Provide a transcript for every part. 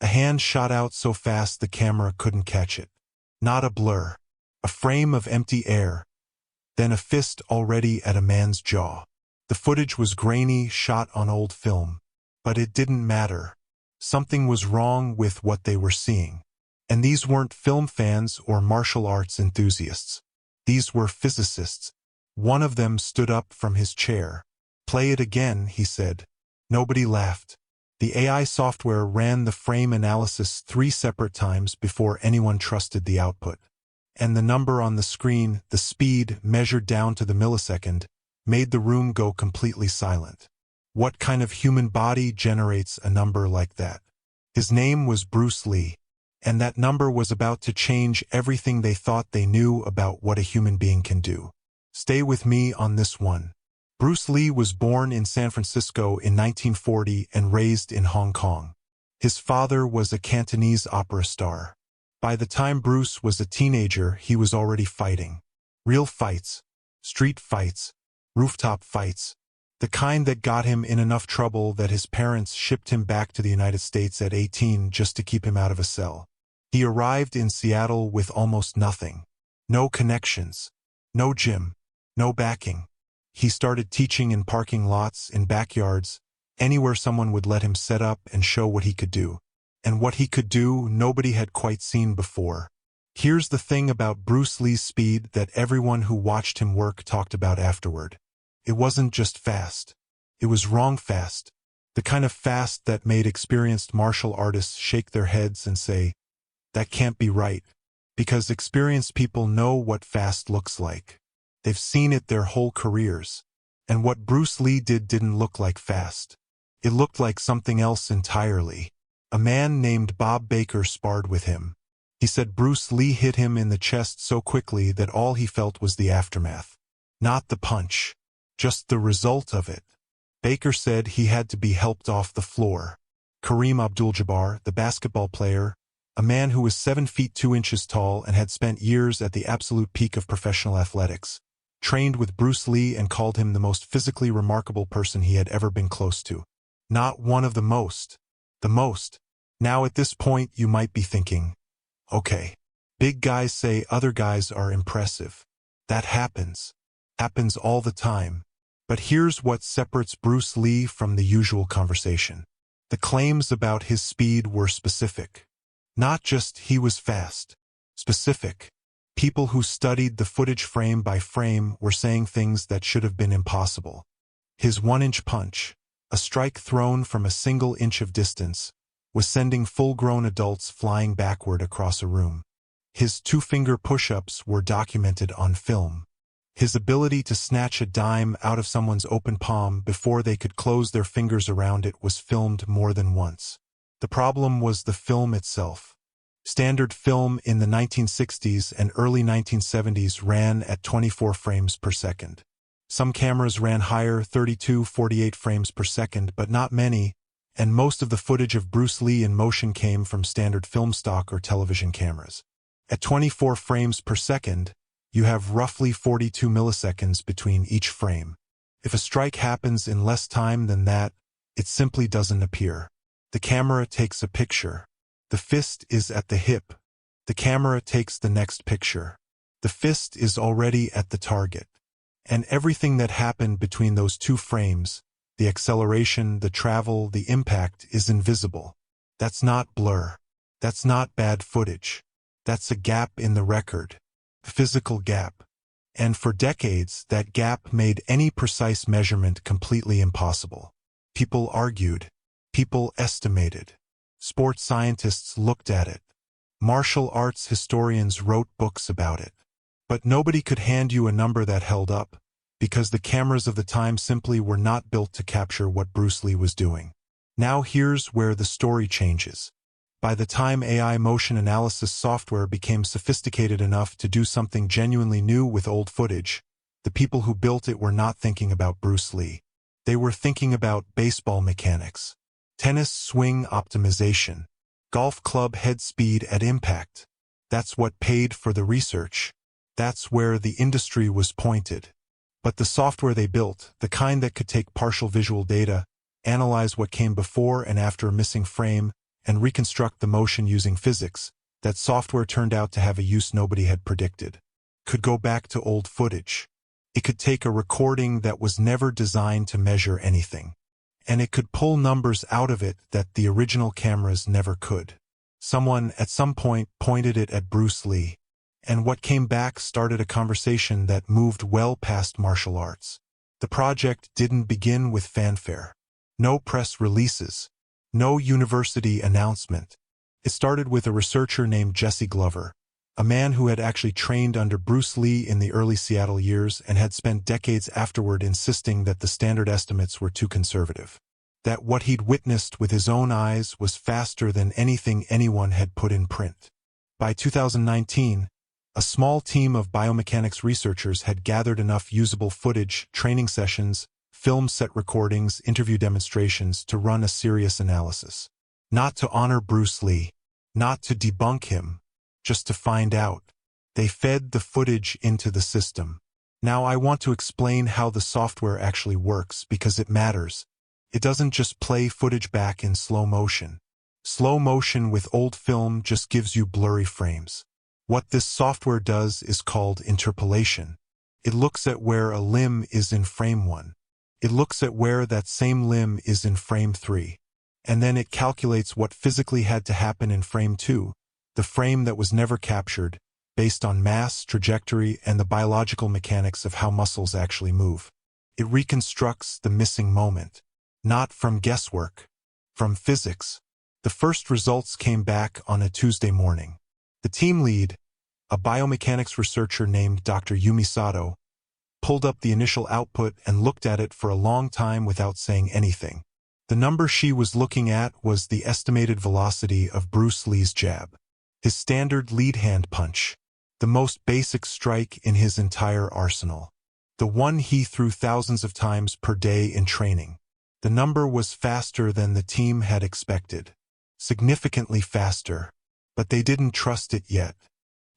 A hand shot out so fast the camera couldn't catch it. Not a blur. A frame of empty air. Then a fist already at a man's jaw. The footage was grainy, shot on old film. But it didn't matter. Something was wrong with what they were seeing. And these weren't film fans or martial arts enthusiasts. These were physicists. One of them stood up from his chair. "Play it again," he said. Nobody laughed. The AI software ran the frame analysis 3 separate times before anyone trusted the output. And the number on the screen, the speed, measured down to the millisecond, made the room go completely silent. What kind of human body generates a number like that? His name was Bruce Lee. And that number was about to change everything they thought they knew about what a human being can do. Stay with me on this one. Bruce Lee was born in San Francisco in 1940 and raised in Hong Kong. His father was a Cantonese opera star. By the time Bruce was a teenager, he was already fighting. Real fights, street fights, rooftop fights, the kind that got him in enough trouble that his parents shipped him back to the United States at 18 just to keep him out of a cell. He arrived in Seattle with almost nothing. No connections. No gym. No backing. He started teaching in parking lots, in backyards, anywhere someone would let him set up and show what he could do. And what he could do, nobody had quite seen before. Here's the thing about Bruce Lee's speed that everyone who watched him work talked about afterward. It wasn't just fast. It was wrong fast. The kind of fast that made experienced martial artists shake their heads and say, "That can't be right." Because experienced people know what fast looks like. They've seen it their whole careers. And what Bruce Lee did didn't look like fast. It looked like something else entirely. A man named Bob Baker sparred with him. He said Bruce Lee hit him in the chest so quickly that all he felt was the aftermath. Not the punch. Just the result of it. Baker said he had to be helped off the floor. Kareem Abdul-Jabbar, the basketball player, a man who was 7 feet 2 inches tall and had spent years at the absolute peak of professional athletics, trained with Bruce Lee and called him the most physically remarkable person he had ever been close to. Not one of the most. The most. Now at this point you might be thinking, okay, big guys say other guys are impressive. That happens. Happens all the time. But here's what separates Bruce Lee from the usual conversation. The claims about his speed were specific. Not just he was fast. Specific. People who studied the footage frame by frame were saying things that should have been impossible. His 1-inch punch, a strike thrown from a single inch of distance, was sending full-grown adults flying backward across a room. His 2-finger push-ups were documented on film. His ability to snatch a dime out of someone's open palm before they could close their fingers around it was filmed more than once. The problem was the film itself. Standard film in the 1960s and early 1970s ran at 24 frames per second. Some cameras ran higher, 32, 48 frames per second, but not many, and most of the footage of Bruce Lee in motion came from standard film stock or television cameras. At 24 frames per second, you have roughly 42 milliseconds between each frame. If a strike happens in less time than that, it simply doesn't appear. The camera takes a picture. The fist is at the hip. The camera takes the next picture. The fist is already at the target. And everything that happened between those 2 frames, the acceleration, the travel, the impact, is invisible. That's not blur. That's not bad footage. That's a gap in the record. A physical gap. And for decades, that gap made any precise measurement completely impossible. People argued. People estimated. Sports scientists looked at it. Martial arts historians wrote books about it. But nobody could hand you a number that held up, because the cameras of the time simply were not built to capture what Bruce Lee was doing. Now here's where the story changes. By the time AI motion analysis software became sophisticated enough to do something genuinely new with old footage, the people who built it were not thinking about Bruce Lee. They were thinking about baseball mechanics, tennis swing optimization, golf club head speed at impact. That's what paid for the research. That's where the industry was pointed. But the software they built, the kind that could take partial visual data, analyze what came before and after a missing frame, and reconstruct the motion using physics, that software turned out to have a use nobody had predicted. Could go back to old footage. It could take a recording that was never designed to measure anything. And it could pull numbers out of it that the original cameras never could. Someone, at some point, pointed it at Bruce Lee. And what came back started a conversation that moved well past martial arts. The project didn't begin with fanfare. No press releases. No university announcement. It started with a researcher named Jesse Glover, a man who had actually trained under Bruce Lee in the early Seattle years and had spent decades afterward insisting that the standard estimates were too conservative. That what he'd witnessed with his own eyes was faster than anything anyone had put in print. By 2019, a small team of biomechanics researchers had gathered enough usable footage, training sessions, film set recordings, interview demonstrations to run a serious analysis. Not to honor Bruce Lee, not to debunk him, just to find out. They fed the footage into the system. Now I want to explain how the software actually works because it matters. It doesn't just play footage back in slow motion. Slow motion with old film just gives you blurry frames. What this software does is called interpolation. It looks at where a limb is in frame 1. It looks at where that same limb is in frame 3. And then it calculates what physically had to happen in frame 2, the frame that was never captured, based on mass, trajectory, and the biological mechanics of how muscles actually move. It reconstructs the missing moment. Not from guesswork, from physics. The first results came back on a Tuesday morning. The team lead, a biomechanics researcher named Dr. Yumi Sato, pulled up the initial output and looked at it for a long time without saying anything. The number she was looking at was the estimated velocity of Bruce Lee's jab, his standard lead hand punch, the most basic strike in his entire arsenal, the one he threw thousands of times per day in training. The number was faster than the team had expected, significantly faster, but they didn't trust it yet.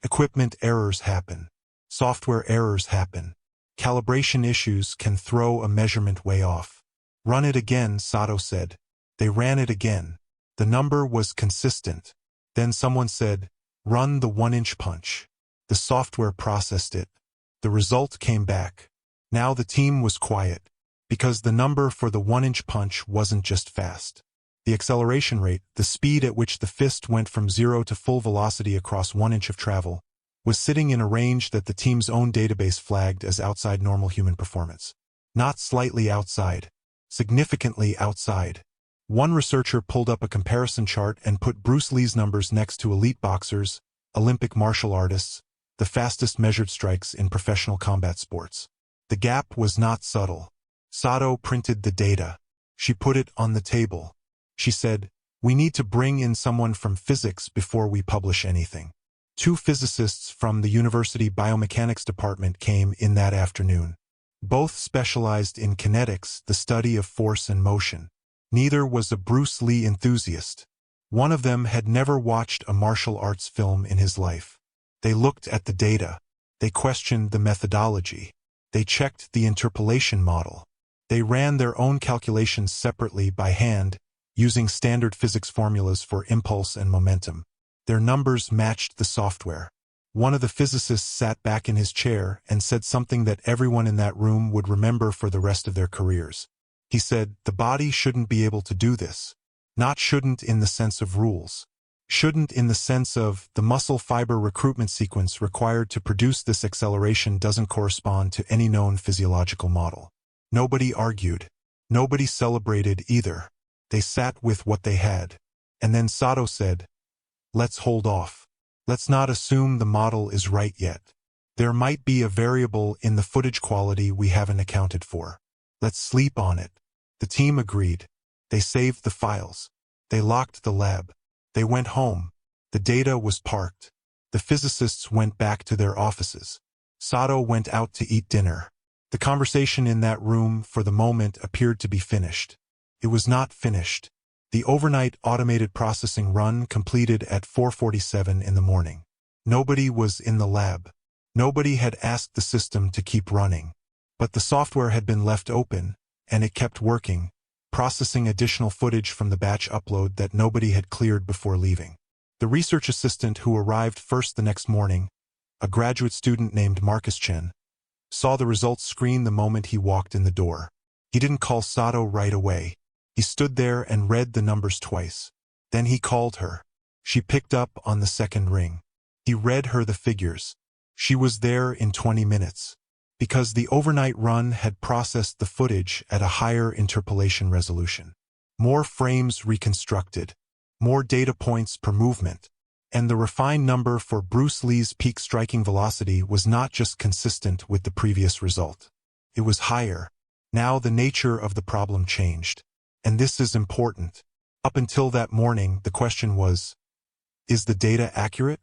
Equipment errors happen. Software errors happen. Calibration issues can throw a measurement way off. Run it again, Sato said. They ran it again. The number was consistent. Then someone said, run the 1-inch punch. The software processed it. The result came back. Now the team was quiet, because the number for the 1-inch punch wasn't just fast. The acceleration rate, the speed at which the fist went from 0 to full velocity across 1 inch of travel, was sitting in a range that the team's own database flagged as outside normal human performance. Not slightly outside, significantly outside. One researcher pulled up a comparison chart and put Bruce Lee's numbers next to elite boxers, Olympic martial artists, the fastest measured strikes in professional combat sports. The gap was not subtle. Sato printed the data. She put it on the table. She said, we need to bring in someone from physics before we publish anything. 2 physicists from the University Biomechanics Department came in that afternoon. Both specialized in kinetics, the study of force and motion. Neither was a Bruce Lee enthusiast. One of them had never watched a martial arts film in his life. They looked at the data. They questioned the methodology. They checked the interpolation model. They ran their own calculations separately by hand, using standard physics formulas for impulse and momentum. Their numbers matched the software. One of the physicists sat back in his chair and said something that everyone in that room would remember for the rest of their careers. He said, the body shouldn't be able to do this. Not shouldn't in the sense of rules. Shouldn't in the sense of the muscle fiber recruitment sequence required to produce this acceleration doesn't correspond to any known physiological model. Nobody argued. Nobody celebrated either. They sat with what they had. And then Sato said, let's hold off. Let's not assume the model is right yet. There might be a variable in the footage quality we haven't accounted for. Let's sleep on it. The team agreed. They saved the files. They locked the lab. They went home. The data was parked. The physicists went back to their offices. Sato went out to eat dinner. The conversation in that room for the moment appeared to be finished. It was not finished. The overnight automated processing run completed at 4:47 in the morning. Nobody was in the lab. Nobody had asked the system to keep running. But the software had been left open, and it kept working, processing additional footage from the batch upload that nobody had cleared before leaving. The research assistant who arrived first the next morning, a graduate student named Marcus Chen, saw the results screen the moment he walked in the door. He didn't call Sato right away. He stood there and read the numbers twice. Then he called her. She picked up on the second ring. He read her the figures. She was there in 20 minutes. Because the overnight run had processed the footage at a higher interpolation resolution. More frames reconstructed. More data points per movement. And the refined number for Bruce Lee's peak striking velocity was not just consistent with the previous result. It was higher. Now the nature of the problem changed. And this is important. Up until that morning, the question was, is the data accurate?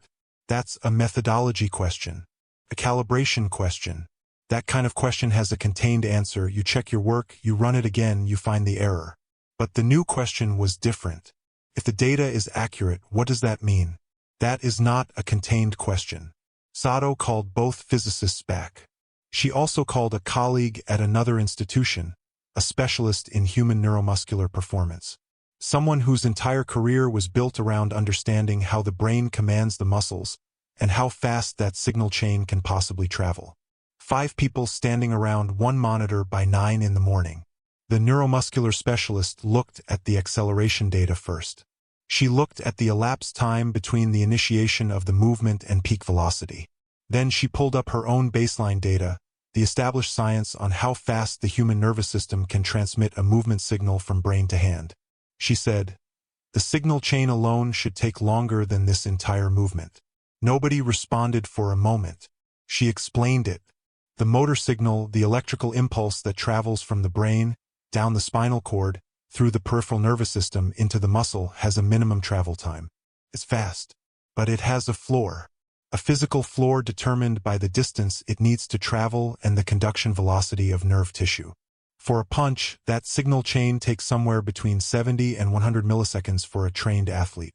That's a methodology question. A calibration question. That kind of question has a contained answer. You check your work, you run it again, you find the error. But the new question was different. If the data is accurate, what does that mean? That is not a contained question. Sato called both physicists back. She also called a colleague at another institution, a specialist in human neuromuscular performance. Someone whose entire career was built around understanding how the brain commands the muscles and how fast that signal chain can possibly travel. 5 people standing around one monitor by 9 in the morning. The neuromuscular specialist looked at the acceleration data first. She looked at the elapsed time between the initiation of the movement and peak velocity. Then she pulled up her own baseline data, the established science on how fast the human nervous system can transmit a movement signal from brain to hand. She said, the signal chain alone should take longer than this entire movement. Nobody responded for a moment. She explained it. The motor signal, the electrical impulse that travels from the brain, down the spinal cord, through the peripheral nervous system into the muscle has a minimum travel time. It's fast. But it has a floor. A physical floor determined by the distance it needs to travel and the conduction velocity of nerve tissue. For a punch, that signal chain takes somewhere between 70 and 100 milliseconds for a trained athlete.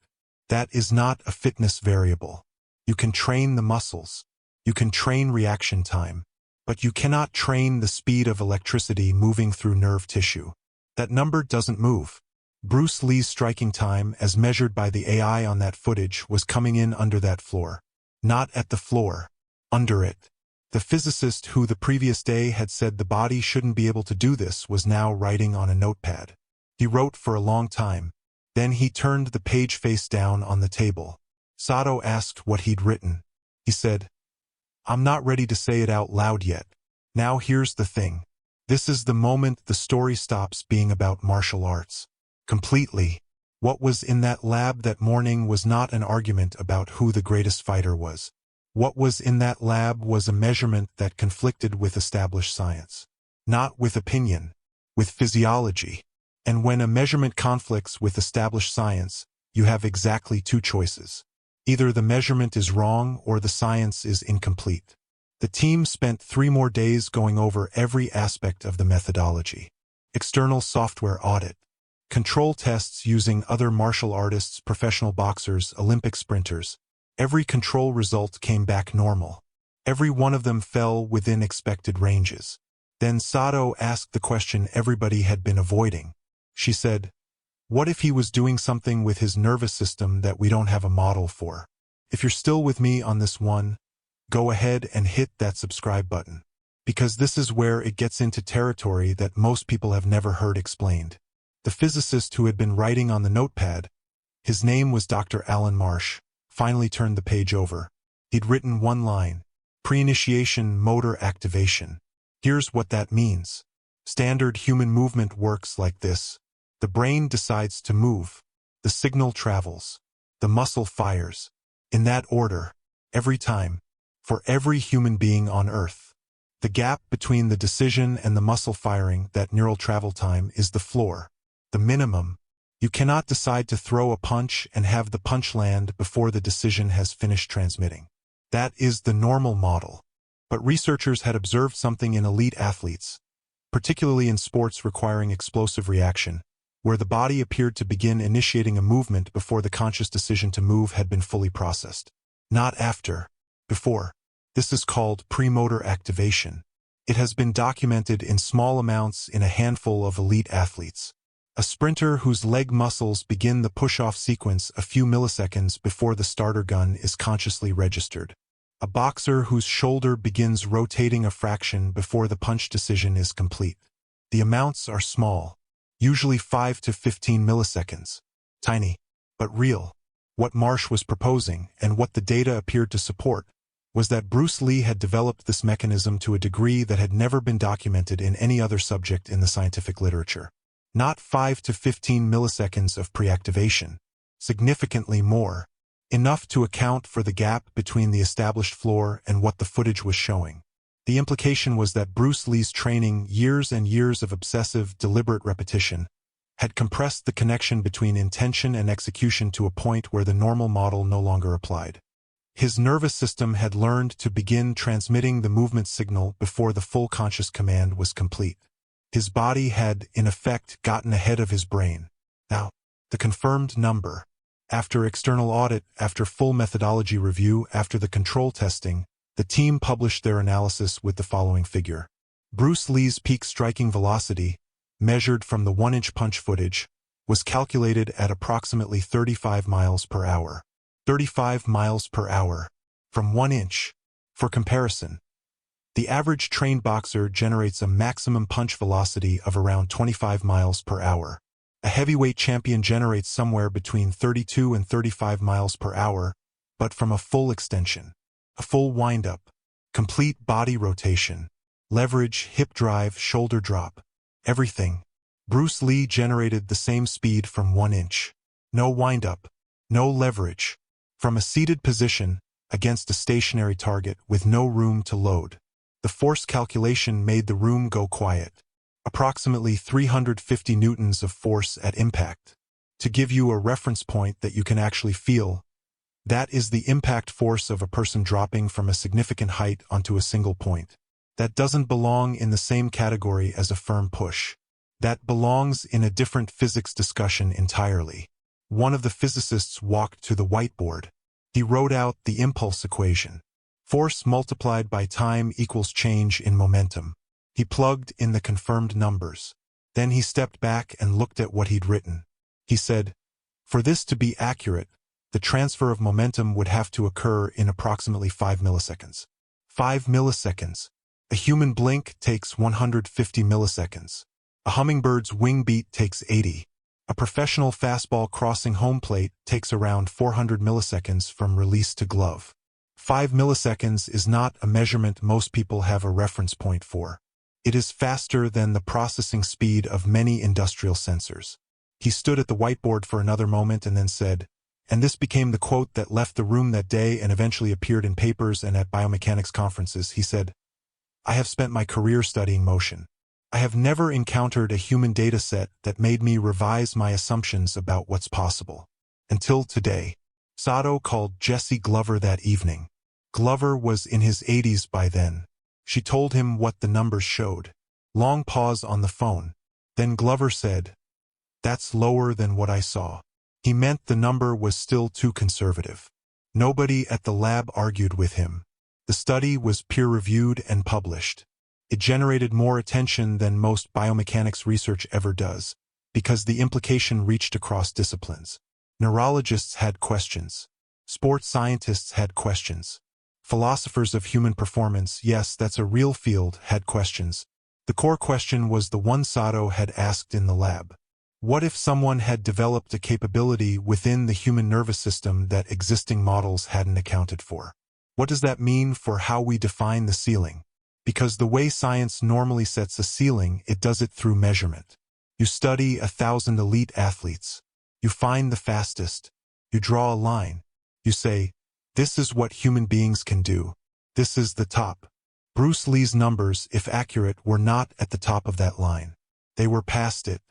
That is not a fitness variable. You can train the muscles. You can train reaction time. But you cannot train the speed of electricity moving through nerve tissue. That number doesn't move. Bruce Lee's striking time, as measured by the AI on that footage, was coming in under that floor. Not at the floor. Under it. The physicist who the previous day had said the body shouldn't be able to do this was now writing on a notepad. He wrote for a long time. Then he turned the page face down on the table. Sato asked what he'd written. He said, I'm not ready to say it out loud yet. Now here's the thing. This is the moment the story stops being about martial arts. Completely. What was in that lab that morning was not an argument about who the greatest fighter was. What was in that lab was a measurement that conflicted with established science. Not with opinion. With physiology. And when a measurement conflicts with established science, you have exactly 2 choices. Either the measurement is wrong or the science is incomplete. The team spent 3 more days going over every aspect of the methodology. External software audit. Control tests using other martial artists, professional boxers, Olympic sprinters. Every control result came back normal. Every one of them fell within expected ranges. Then Sato asked the question everybody had been avoiding. She said, what if he was doing something with his nervous system that we don't have a model for? If you're still with me on this one, go ahead and hit that subscribe button. Because this is where it gets into territory that most people have never heard explained. The physicist who had been writing on the notepad, his name was Dr. Alan Marsh, finally turned the page over. He'd written one line, pre-initiation motor activation. Here's what that means. Standard human movement works like this. The brain decides to move. The signal travels. The muscle fires. In that order. Every time. For every human being on Earth. The gap between the decision and the muscle firing, that neural travel time, is the floor. The minimum. You cannot decide to throw a punch and have the punch land before the decision has finished transmitting. That is the normal model. But researchers had observed something in elite athletes, particularly in sports requiring explosive reaction, where the body appeared to begin initiating a movement before the conscious decision to move had been fully processed. Not after. Before. This is called premotor activation. It has been documented in small amounts in a handful of elite athletes. A sprinter whose leg muscles begin the push-off sequence a few milliseconds before the starter gun is consciously registered. A boxer whose shoulder begins rotating a fraction before the punch decision is complete. The amounts are small, usually 5 to 15 milliseconds. Tiny, but real. What Marsh was proposing, and what the data appeared to support, was that Bruce Lee had developed this mechanism to a degree that had never been documented in any other subject in the scientific literature. Not 5 to 15 milliseconds of pre-activation, significantly more, enough to account for the gap between the established floor and what the footage was showing. The implication was that Bruce Lee's training, years and years of obsessive, deliberate repetition, had compressed the connection between intention and execution to a point where the normal model no longer applied. His nervous system had learned to begin transmitting the movement signal before the full conscious command was complete. His body had, in effect, gotten ahead of his brain. Now, the confirmed number. After external audit, after full methodology review, after the control testing, the team published their analysis with the following figure. Bruce Lee's peak striking velocity, measured from the 1-inch punch footage, was calculated at approximately 35 miles per hour. 35 miles per hour. From 1 inch. For comparison, the average trained boxer generates a maximum punch velocity of around 25 miles per hour. A heavyweight champion generates somewhere between 32 and 35 miles per hour, but from a full extension, a full wind-up, complete body rotation, leverage, hip drive, shoulder drop, everything. Bruce Lee generated the same speed from 1 inch. No wind-up, no leverage. From a seated position, against a stationary target with no room to load. The force calculation made the room go quiet. Approximately 350 newtons of force at impact. To give you a reference point that you can actually feel, that is the impact force of a person dropping from a significant height onto a single point. That doesn't belong in the same category as a firm push. That belongs in a different physics discussion entirely. One of the physicists walked to the whiteboard. He wrote out the impulse equation. Force multiplied by time equals change in momentum. He plugged in the confirmed numbers. Then he stepped back and looked at what he'd written. He said, for this to be accurate, the transfer of momentum would have to occur in approximately 5 milliseconds. 5 milliseconds. A human blink takes 150 milliseconds. A hummingbird's wing beat takes 80. A professional fastball crossing home plate takes around 400 milliseconds from release to glove. 5 milliseconds is not a measurement most people have a reference point for. It is faster than the processing speed of many industrial sensors. He stood at the whiteboard for another moment and then said, and this became the quote that left the room that day and eventually appeared in papers and at biomechanics conferences. He said, I have spent my career studying motion. I have never encountered a human data set that made me revise my assumptions about what's possible. Until today. Sato called Jesse Glover that evening. Glover was in his 80s by then. She told him what the numbers showed. Long pause on the phone. Then Glover said, that's lower than what I saw. He meant the number was still too conservative. Nobody at the lab argued with him. The study was peer-reviewed and published. It generated more attention than most biomechanics research ever does, because the implication reached across disciplines. Neurologists had questions. Sports scientists had questions. Philosophers of human performance, yes, that's a real field, had questions. The core question was the one Sato had asked in the lab. What if someone had developed a capability within the human nervous system that existing models hadn't accounted for? What does that mean for how we define the ceiling? Because the way science normally sets a ceiling, it does it through measurement. You study 1,000 elite athletes. You find the fastest. You draw a line. You say, this is what human beings can do. This is the top. Bruce Lee's numbers, if accurate, were not at the top of that line. They were past it.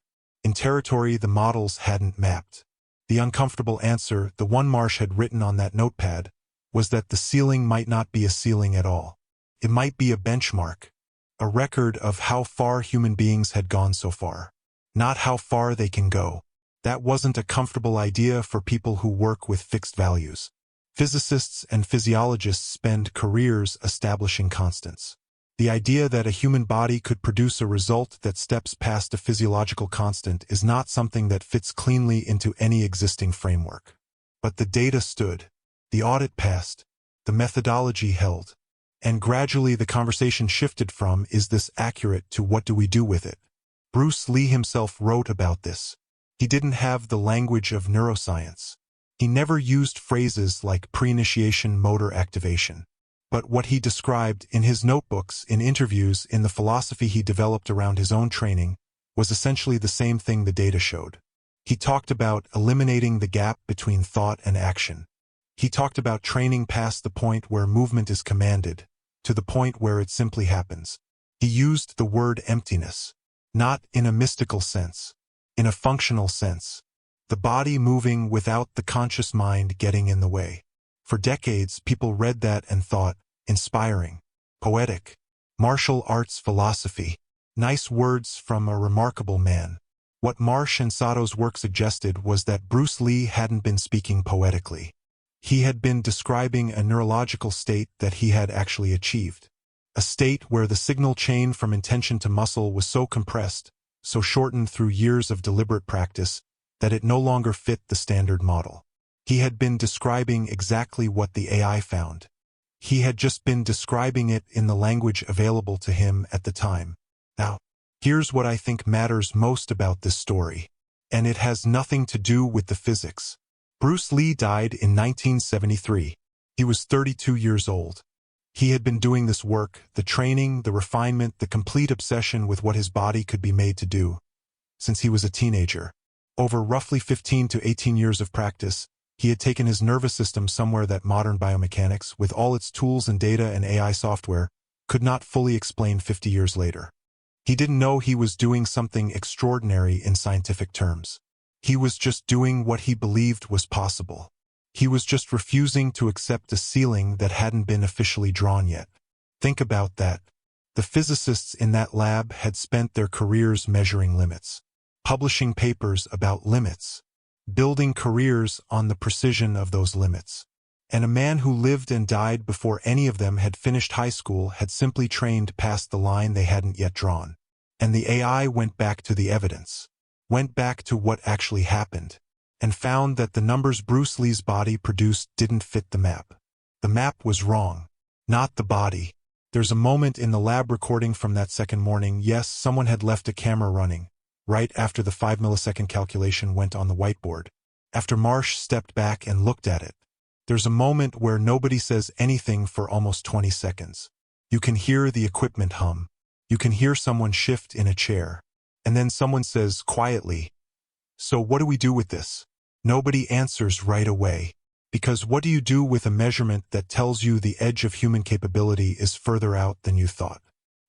In territory the models hadn't mapped. The uncomfortable answer, the one Marsh had written on that notepad, was that the ceiling might not be a ceiling at all. It might be a benchmark, a record of how far human beings had gone so far, not how far they can go. That wasn't a comfortable idea for people who work with fixed values. Physicists and physiologists spend careers establishing constants. The idea that a human body could produce a result that steps past a physiological constant is not something that fits cleanly into any existing framework. But the data stood. The audit passed. The methodology held. And gradually the conversation shifted from, is this accurate, to what do we do with it? Bruce Lee himself wrote about this. He didn't have the language of neuroscience. He never used phrases like pre-initiation motor activation. But what he described in his notebooks, in interviews, in the philosophy he developed around his own training, was essentially the same thing the data showed. He talked about eliminating the gap between thought and action. He talked about training past the point where movement is commanded, to the point where it simply happens. He used the word emptiness, not in a mystical sense, in a functional sense. The body moving without the conscious mind getting in the way. For decades, people read that and thought, inspiring, poetic, martial arts philosophy, nice words from a remarkable man. What Marsh and Sato's work suggested was that Bruce Lee hadn't been speaking poetically. He had been describing a neurological state that he had actually achieved. A state where the signal chain from intention to muscle was so compressed, so shortened through years of deliberate practice, that it no longer fit the standard model. He had been describing exactly what the AI found. He had just been describing it in the language available to him at the time. Now, here's what I think matters most about this story. And it has nothing to do with the physics. Bruce Lee died in 1973. He was 32 years old. He had been doing this work, the training, the refinement, the complete obsession with what his body could be made to do, since he was a teenager. Over roughly 15 to 18 years of practice, he had taken his nervous system somewhere that modern biomechanics, with all its tools and data and AI software, could not fully explain 50 years later. He didn't know he was doing something extraordinary in scientific terms. He was just doing what he believed was possible. He was just refusing to accept a ceiling that hadn't been officially drawn yet. Think about that. The physicists in that lab had spent their careers measuring limits, publishing papers about limits, building careers on the precision of those limits. And a man who lived and died before any of them had finished high school had simply trained past the line they hadn't yet drawn. And the AI went back to the evidence, went back to what actually happened, and found that the numbers Bruce Lee's body produced didn't fit the map. The map was wrong, not the body. There's a moment in the lab recording from that second morning, yes, someone had left a camera running, right after the 5-millisecond calculation went on the whiteboard. After Marsh stepped back and looked at it, there's a moment where nobody says anything for almost 20 seconds. You can hear the equipment hum. You can hear someone shift in a chair. And then someone says quietly, "So what do we do with this?" Nobody answers right away. Because what do you do with a measurement that tells you the edge of human capability is further out than you thought?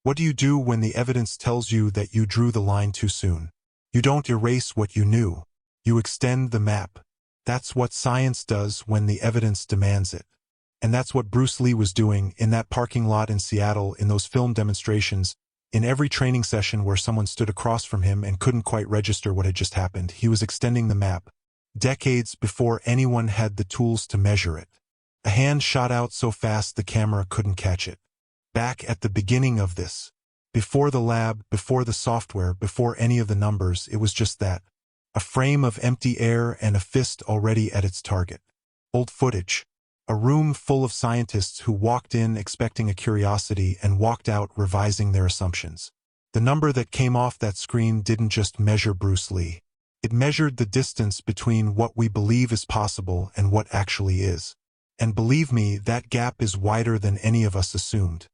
What do you do when the evidence tells you that you drew the line too soon? You don't erase what you knew. You extend the map. That's what science does when the evidence demands it. And that's what Bruce Lee was doing in that parking lot in Seattle, in those film demonstrations, in every training session where someone stood across from him and couldn't quite register what had just happened. He was extending the map, decades before anyone had the tools to measure it. A hand shot out so fast the camera couldn't catch it. Back at the beginning of this, before the lab, before the software, before any of the numbers, it was just that. A frame of empty air and a fist already at its target. Old footage. A room full of scientists who walked in expecting a curiosity and walked out revising their assumptions. The number that came off that screen didn't just measure Bruce Lee. It measured the distance between what we believe is possible and what actually is. And believe me, that gap is wider than any of us assumed.